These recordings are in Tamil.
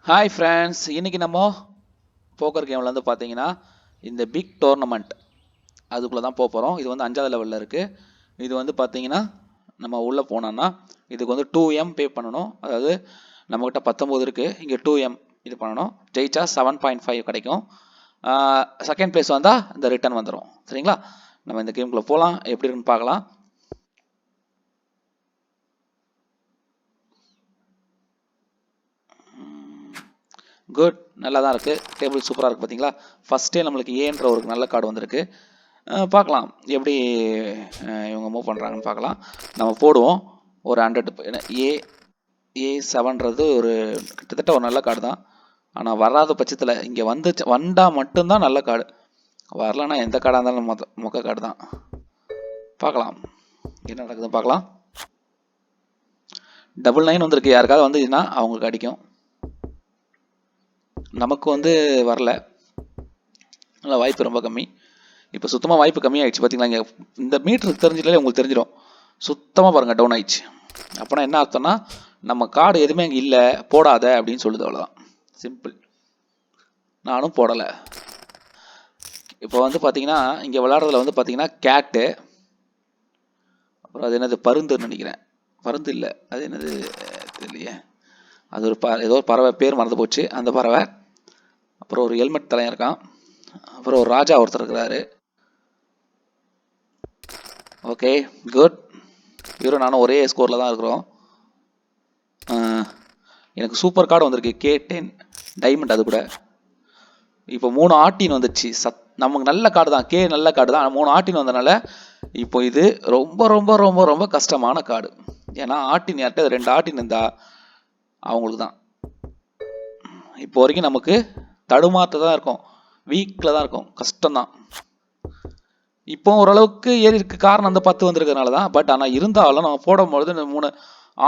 ஹாய் ஃப்ரெண்ட்ஸ், இன்னைக்கு நம்ம போக்கர் கேமில் வந்து பார்த்தீங்கன்னா இந்த பிக் டோர்னமெண்ட் அதுக்குள்ளே தான் போக போகிறோம். இது வந்து 5வது லெவலில் இருக்குது. இது வந்து பார்த்தீங்கன்னா நம்ம உள்ளே போனோம்னா இதுக்கு வந்து 2M பே பண்ணணும். அதாவது நம்மக்கிட்ட 19 இருக்குது, இங்கே 2M இது பண்ணணும். ஜெயிச்சா 7.5 கிடைக்கும். செகண்ட் பிளேஸ் வந்தால் இந்த ரிட்டர்ன் வந்துடும். சரிங்களா? நம்ம இந்த கேமுக்குள்ளே போகலாம், எப்படி இருக்குன்னு பார்க்கலாம். குட், நல்லா தான் இருக்குது. டேபிள் சூப்பராக இருக்குது. பார்த்தீங்களா, ஃபஸ்ட்டே நம்மளுக்கு ஏன்ற ஒரு நல்ல கார்டு வந்திருக்கு. பார்க்கலாம் எப்படி இவங்க மூவ் பண்ணுறாங்கன்னு பார்க்கலாம். நம்ம போடுவோம் ஒரு 100. A7ன்றது ஒரு கிட்டத்தட்ட ஒரு நல்ல கார்டு தான். ஆனால் வராத பட்சத்தில் இங்கே வந்தால் மட்டும்தான் நல்ல கார்டு. வரலன்னா எந்த கார்டாக இருந்தாலும் மொக்க கார்டு தான். பார்க்கலாம் என்ன நடக்குதுன்னு பார்க்கலாம். 99 வந்திருக்கு. யாருக்காவது வந்துச்சுன்னா அவங்களுக்கு அடிக்கும். நமக்கு வந்து வரல, நல்லா வாய்ப்பு ரொம்ப கம்மி. இப்போ சுத்தமாக வாய்ப்பு கம்மியாகிடுச்சு. பார்த்தீங்களா, இங்கே இந்த மீட்டருக்கு தெரிஞ்சிலே உங்களுக்கு தெரிஞ்சிடும். சுத்தமாக பாருங்கள், டவுன் ஆயிடுச்சு. அப்போனா என்ன அர்த்தம்னா நம்ம கார்டு எதுவுமே அங்கே இல்லை, போடாத அப்படின்னு சொல்லுது. அவ்வளோதான், சிம்பிள். நானும் போடலை. இப்போ வந்து பார்த்தீங்கன்னா இங்கே விளையாடுறதுல வந்து பார்த்தீங்கன்னா கேட்டு, அப்புறம் அது என்னது பருந்துன்னு நினைக்கிறேன். பருந்து இல்லை, அது என்னது தெரியலையே. அது ஒரு ஏதோ ஒரு பறவை, பேர் மறந்து போச்சு அந்த பறவை. அப்புறம் ஒரு ஹெல்மெட் தலையன் இருக்கான். அப்புறம் ஒரு ராஜா ஒருத்தர் இருக்கிறாரு. Okay, good. இவரும் நானும் ஒரே ஸ்கோரில் தான் இருக்கிறோம். எனக்கு சூப்பர் கார்டு வந்திருக்கு, K10 டைமண்ட். அது கூட இப்போ 3 ஆர்டின் வந்துச்சு. நமக்கு நல்ல கார்டு தான், நல்ல கார்டு தான். 3 ஆர்டின் வந்தனால இப்போ இது ரொம்ப ரொம்ப ரொம்ப ரொம்ப கஷ்டமான கார்டு. ஏன்னா ஆர்டின் யார்கிட்ட 2 ஆர்டின் இருந்தா அவங்களுக்கு தான். இப்போ வரைக்கும் நமக்கு தடுமாற்ற தான் இருக்கும், வீக்கில் தான் இருக்கும், கஷ்டம்தான். இப்போ ஓரளவுக்கு ஏறி இருக்கு. காரணம் அந்த 10 வந்திருக்கிறதுனால தான். பட் ஆனால் இருந்தாலும் நம்ம போடும்பொழுது இந்த 3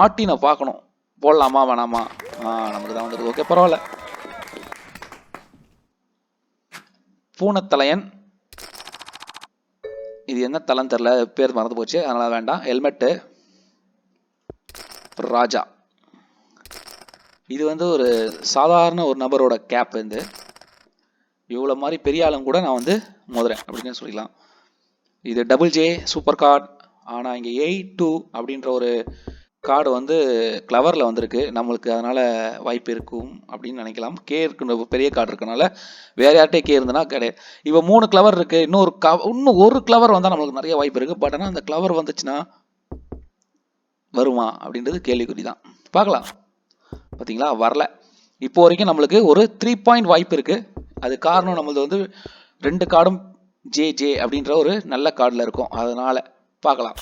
ஆர்டினை பார்க்கணும், போடலாமா வேணாமா. நமக்கு தான் வந்துருக்கு. ஓகே, பரவாயில்ல. பூனைத்தலையன், இது என்ன தலைன்னு தெரில, பேர் மறந்து போச்சு, அதனால வேண்டாம். ஹெல்மெட்டு. ராஜா, இது வந்து ஒரு சாதாரண ஒரு நபரோட கேப். வந்து இவ்வளோ மாதிரி பெரிய ஆளும் கூட நான் வந்து மோதுறேன் அப்படின்னு சொல்லிக்கலாம். இது டபுள் ஜே சூப்பர் கார்டு. ஆனால் இங்கே 82 அப்படின்ற ஒரு கார்டு வந்து கிளவரில் வந்திருக்கு நம்மளுக்கு. அதனால் வாய்ப்பு இருக்கும் அப்படின்னு நினைக்கலாம். கே இருக்கு, பெரிய கார்டு இருக்கனால. வேறு யார்கிட்டே கே இருந்ததுன்னா கிடையாது. இப்போ 3 கிளவர் இருக்குது. இன்னும் ஒரு கிளவர் வந்தால் நம்மளுக்கு நிறைய வாய்ப்பு இருக்குது. பட் ஆனால் அந்த கிளவர் வந்துச்சுன்னா வருமா அப்படின்றது கேள்விக்குறி தான். பார்க்கலாம். பார்த்தீங்களா, வரல. இப்போ வரைக்கும் நம்மளுக்கு ஒரு 3 பாயிண்ட் வாய்ப்பு இருக்குது. அது காரணம் நம்மளது வந்து 2 கார்டும் ஜே அப்படின்ற ஒரு நல்ல கார்டில் இருக்கும். அதனால் பார்க்கலாம்.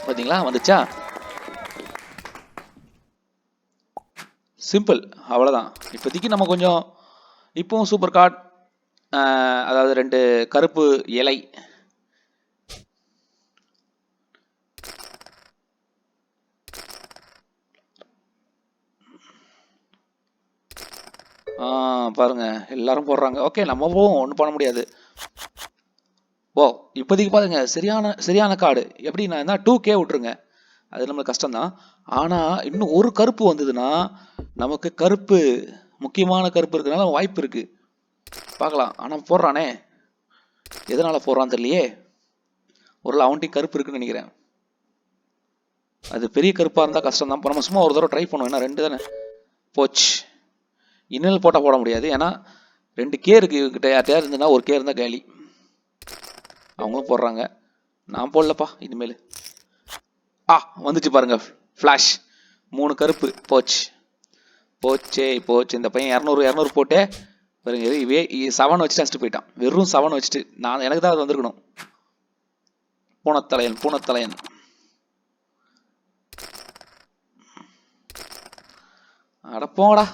பார்த்தீங்களா, வந்துச்சா, சிம்பிள், அவ்வளோதான். இப்போதைக்கு நம்ம கொஞ்சம் இப்போவும் சூப்பர் கார்டு, அதாவது 2 கருப்பு இலை. பாருங்க எல்லாரும் போடுறாங்க. ஓகே, நம்ம போவோம், ஒன்றும் பண்ண முடியாது. ஓ, இப்போதைக்கு பாருங்க, சரியான கார்டு. எப்படி நான் என்ன 2K விட்டுருங்க, அது நம்மளுக்கு கஷ்டம்தான். ஆனால் இன்னும் ஒரு கருப்பு வந்ததுன்னா நமக்கு கருப்பு, முக்கியமான கருப்பு இருக்கிறதுனால வாய்ப்பு இருக்குது. பார்க்கலாம். ஆனால் போடுறானே, எதனால் போடுறான்னு தெரியலையே. ஒரு அவன்கிட்ட கருப்பு இருக்குன்னு நினைக்கிறேன். அது பெரிய கருப்பாக இருந்தால் கஷ்டம் தான். இப்போ நம்ம சும்மா ஒரு தடவை ட்ரை பண்ணுவோம். ஏன்னா 2 தானே போச்சு. இன்னல் போட்டால் போட முடியாது. ஏன்னா 2 கே இருக்குது இவங்கிட்ட. யார்ட்டையா இருந்ததுன்னா ஒரு கே இருந்தால் கேலி. அவங்களும் போடுறாங்க, நான் போடலப்பா இனிமேல். வந்துச்சு பாருங்க, ஃப்ளாஷ். 3 கருப்பு போச்சு. இந்த பையன் 200 போட்டே பாருங்க. 7 வச்சுட்டு அடிச்சுட்டு போயிட்டான். வெறும் 7 வச்சுட்டு. எனக்கு தான் அது வந்திருக்கணும். பூனைத்தலையன். அடப்போங்கடா,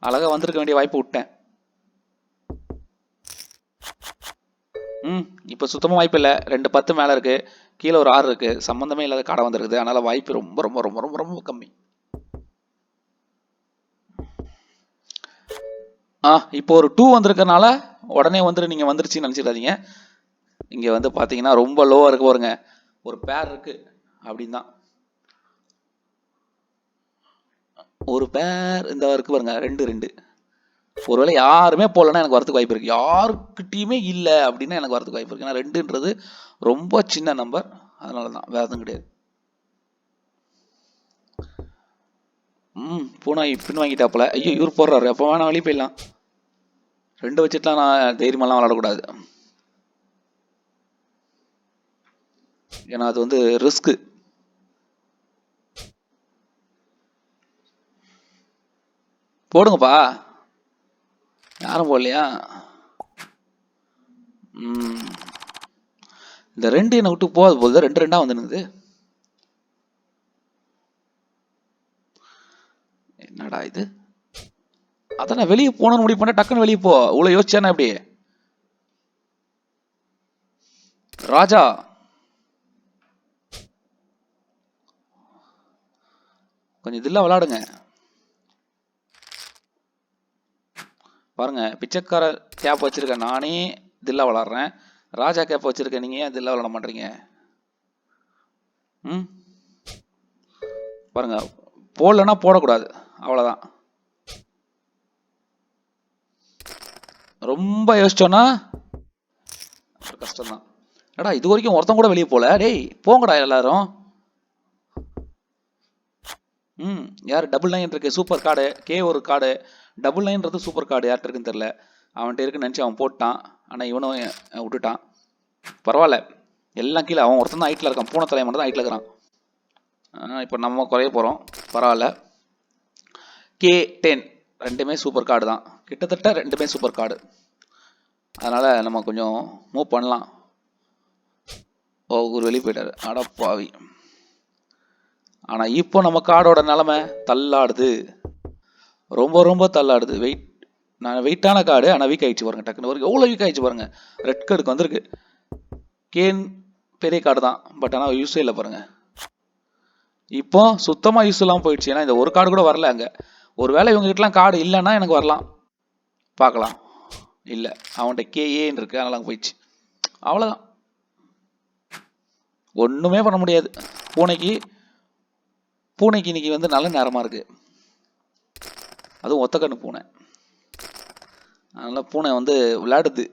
அழகா வந்திருக்க வேண்டிய வாய்ப்பு விட்டேன். இப்போ சுத்தமாக வாய்ப்பு இல்லை. 2 10 மேலே இருக்கு, கீழே ஒரு 6 இருக்கு. சம்மந்தமே இல்லாத காடை வந்திருக்குது. அதனால வாய்ப்பு ரொம்ப ரொம்ப ரொம்ப ரொம்ப ரொம்ப கம்மி. இப்போ ஒரு 2 வந்திருக்கனால உடனே நீங்கள் வந்துருச்சுன்னு நினச்சிடாதீங்க. இங்கே வந்து பார்த்தீங்கன்னா ரொம்ப லோவாக இருக்கு பாருங்க, ஒரு பேர் இருக்கு அப்படின்னு தான். ஒரு பேர் இந்த இருக்கு பாருங்க, 2 ஒருவேளை யாருமே போடலன்னா எனக்கு வரதுக்கு வாய்ப்பு இருக்கு. யாருக்கிட்டையுமே இல்லை அப்படின்னா எனக்கு வரதுக்கு வாய்ப்பு இருக்கு. ஏன்னா 2ன்றது ரொம்ப சின்ன நம்பர், அதனால தான், வேற எதுவும் கிடையாது. பூனாய் பின் வாங்கிட்டாப்புல. ஐயோ இவர் போடுறாரு, அப்போ வேணா வெளியே போயிடலாம். 2 வச்சுட்டுலாம் நான் தைரியமெல்லாம் விளாடக்கூடாது, ஏன்னா அது வந்து ரிஸ்க்கு. போடுங்கப்பா, யாரும் போடலையா? இந்த 2 என்னை விட்டு போகாது போகுது, 2 வந்துருக்குது. என்னடா இது? அதான் நான் வெளியே போகணும்னு முடிவு பண்ண, டக்குன்னு வெளியே போ. இவ்வளோ யோசிச்சானே எப்படி? ராஜா கொஞ்சம் இதெல்லாம் விளாடுங்க. பாருங்க, பிச்சைக்கார கேப் வச்சிருக்கேன் நானே, இதெல்லாம் விளாட்றேன். ராஜா கேப் வச்சிருக்கேன், நீங்க ஏன் இதெல்லாம் விளாட மாட்டீங்க? பாருங்க, போடலன்னா போடக்கூடாது, அவ்வளோதான். ரொம்ப யோசிச்சோன்னா கஷ்டம்தான். ஏடா இது வரைக்கும் ஒருத்தன் கூட வெளியே போல, டேய் போங்கடா எல்லாரும். யார் டபுள் 9 இருக்கு, சூப்பர் கார்டு. ஒரு கார்டு டபுள் 9ன்றது சூப்பர் கார்டு, யார்கிட்ட இருக்குன்னு தெரியல. அவன்கிட்ட இருக்குன்னு நினச்சி அவன் போட்டான், ஆனால் இவனும் விட்டுட்டான். பரவாயில்ல, எல்லாம் கீழே அவன் ஒருத்தன் தான் ஹைட்டில் இருக்கான். பூனை தலையை மட்டும் தான் ஹைட்டில் இருக்கிறான். இப்போ நம்ம குறைய போகிறோம், பரவாயில்ல. K10 2மே சூப்பர் கார்டு தான், கிட்டத்தட்ட 2மே சூப்பர் கார்டு. அதனால் நம்ம கொஞ்சம் மூவ் பண்ணலாம். ஒரு வெளியே போயிட்டார், அடப்பாவி. ஆனால் இப்போ நம்ம கார்டோட நிலமை தள்ளாடுது, ரொம்ப ரொம்ப தள்ளாடுது. நான் வெயிட்டான கார்டு, ஆனால் வீக் ஆகிடுச்சு பாருங்க, டக்குன்னு ஒரு எவ்வளோ வீக் ஆகிடுச்சு பாருங்க. ரெட் கார்டுக்கு வந்திருக்கு. கேன் பெரிய கார்டு தான், பட் ஆனால் யூஸே இல்லை பாருங்க. இப்போ சுத்தமாக யூஸ் இல்லாமல் போயிடுச்சு, ஏன்னா இந்த ஒரு கார்டு கூட வரல அங்கே. ஒரு வேளை இவங்ககிட்டலாம் கார்டு இல்லைன்னா எனக்கு வரலாம், பார்க்கலாம். இல்லை, அவன்கிட்ட KAன்னு இருக்கு, அதனால அங்கே போயிடுச்சு. அவ்வளோதான், ஒன்றுமே பண்ண முடியாது. பூனைக்கு இன்னைக்கு வந்து நல்ல நேரமாக இருக்கு, அதுவும் ஒத்தக்கண்ணு பூனை. அதனால் பூனை வந்து விளையாடுது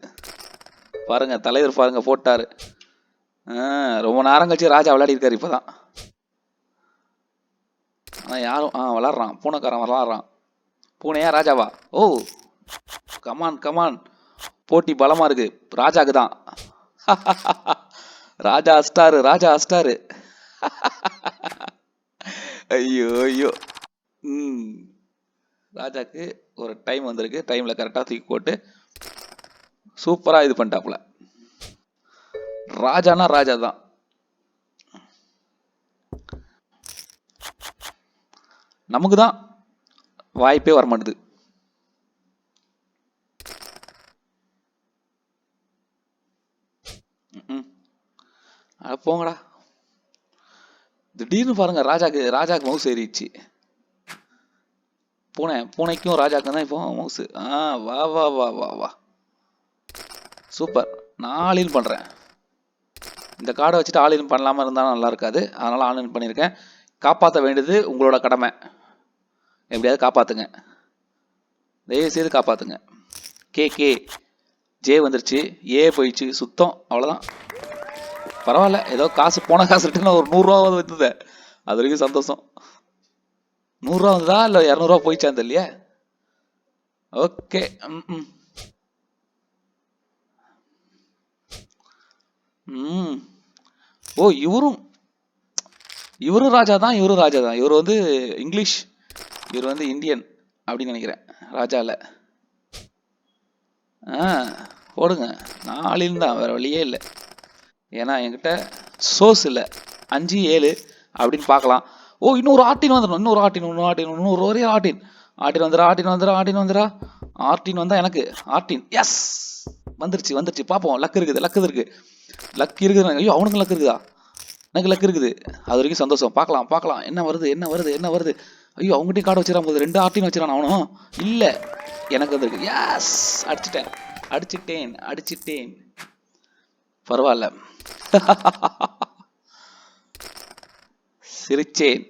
பாருங்க. தலைவர் பாருங்க போட்டாரு. ரொம்ப நேரம் கழிச்சு ராஜா விளையாடி இருக்காரு இப்போதான். ஆனால் யாரும் விளாட்றான், பூனைக்காரன் விளாட்றான். பூனையா ராஜாவா? ஓ கமான் கமான், போட்டி பலமாக இருக்கு, ராஜாக்கு தான். ராஜா அஸ்டாரு, ராஜா அஸ்டாரு. ஐயோ ஐயோ. ராஜாக்கு ஒரு டைம் வந்திருக்கு, டைமில் கரெக்டாக தூக்கி போட்டு சூப்பராக இது பண்ணிட்டாப்புல. ராஜானா ராஜா தான். நமக்கு தான் வாய்ப்பே வர மாட்டுது. போங்கடா. திடீர்னு பாருங்க, ராஜாக்கு மவுஸ் ஏறிடுச்சு. பூனைக்கும் ராஜாக்கும் தான் இப்போ மவுஸ். வா வா வா வா வா, சூப்பர். நான் ஆன்லைன் பண்ணுறேன். இந்த கார்டை வச்சுட்டு ஆன்லைன் பண்ணலாமல் இருந்தாலும் நல்லா இருக்காது, அதனால் ஆன்லைன் பண்ணியிருக்கேன். காப்பாற்ற வேண்டியது உங்களோட கடமை, எப்படியாவது காப்பாற்றுங்க, தயவு செய்து காப்பாற்றுங்க. ஜே வந்துருச்சு, போயிடுச்சு சுத்தம், அவ்வளோதான். பரவாயில்ல, ஏதோ காசு போன காசு ரிட்டர்ன் ஒரு 100 ரூபா வந்துது, அது வரைக்கும் சந்தோஷம். 100 ரூபா வந்ததா இல்லை 200 ரூபா போயிச்சான்னு இல்லையா? ஓகே. ஓ இவரும் ராஜா தான், இவர் வந்து இங்கிலீஷ், இவர் வந்து இந்தியன் அப்படின்னு நினைக்கிறேன். ராஜா இல்லை. போடுங்க, 4 தான், வேற வழியே இல்லை. ஏன்னா என்கிட்ட சோர்ஸ் இல்லை. 5 7 அப்படின்னு பார்க்கலாம். இன்னொரு ஆர்டின் வந்துடும், இன்னொரு ஒரே ஆர்டின் வந்தா எனக்கு எஸ் வந்துருச்சு. பார்ப்போம், லக் இருக்குது. ஐயோ அவனுக்கு லக் இருக்குதா? எனக்கு லக் இருக்குது, அது வரைக்கும் சந்தோஷம். பார்க்கலாம் என்ன வருது. ஐயோ அவங்ககிட்டயும் கார்டு வச்சிடறான் போது, 2 ஆர்டின் வச்சிடறான் அவனும். இல்லை, எனக்கு வந்திருக்கு. எஸ், அடிச்சிட்டேன். பரவாயில்ல. சிரிச்சேன்.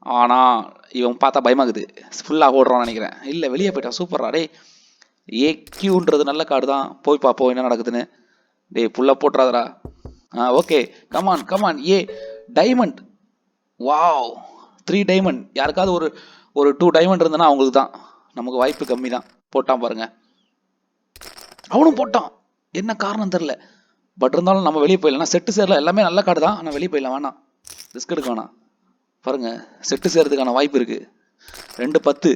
ஆனா இவன் பார்த்தா பயமாகுது. ஃபுல்லாக ஓடுறான்னு நினைக்கிறேன். இல்லை வெளியே போயிட்டான். சூப்பர்ரா டேய். ஏக்யூன்றது நல்ல கார்டு தான். போய் பார்ப்போம் என்ன நடக்குதுன்னு. டேய் ஃபுல்லாக போட்டுறாதடா. Okay. Come on come on. Diamond. Wow 3 diamond. யாருக்காவது ஒரு 2 டைமண்ட் இருந்ததுன்னா அவங்களுக்கு தான். நமக்கு வாய்ப்பு கம்மி தான். போட்டான் பாருங்க. அவனும் போட்டான். என்ன காரணம் தெரில. பட் இருந்தாலும் நம்ம வெளியே போயிடலாம். செட்டு சேரல. எல்லாமே நல்ல கார்டு தான். ஆனால் வெளியே போயிடலாம். வேணாம், ரிஸ்க் எடுக்க வேணாம். பாருங்க செட்டு சேர்றதுக்கான வாய்ப்பு இருக்கு. 2-10.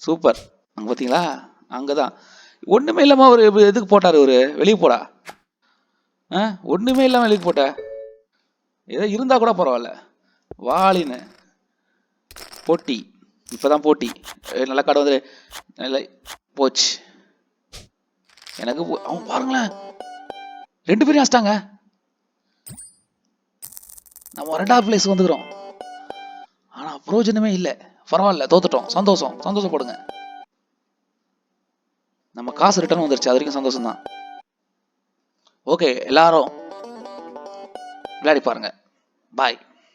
சூப்பர். அங்கே பார்த்தீங்களா? அங்கே தான் ஒன்றுமே இல்லாமல் ஒரு எதுக்கு போட்டார் ஒரு வெளியே போடா. ஒன்றுமே இல்லாமல் வெளியே போட்ட. ஏதோ இருந்தால் கூட பரவாயில்ல. வாளின்னு போட்டி. இப்போதான் போட்டி. நல்ல கார்டு வந்து நல்ல போச்சு எனக்கு. அவன் பாருங்களேன் 2 பேரும் அடிச்சிட்டாங்க. நம்ம 2வது பிளேஸ் வந்துக்கிறோம். ஆனால் பிரயோஜனமே இல்லை. பரவாயில்ல, தோத்துட்டோம். சந்தோஷம். சந்தோஷப்படுங்க. நம்ம காசு ரிட்டர்ன் வந்துருச்சு. அது வரைக்கும் சந்தோஷம் தான். ஓகே எல்லாரும் விளையாடி பாருங்க. பாய்.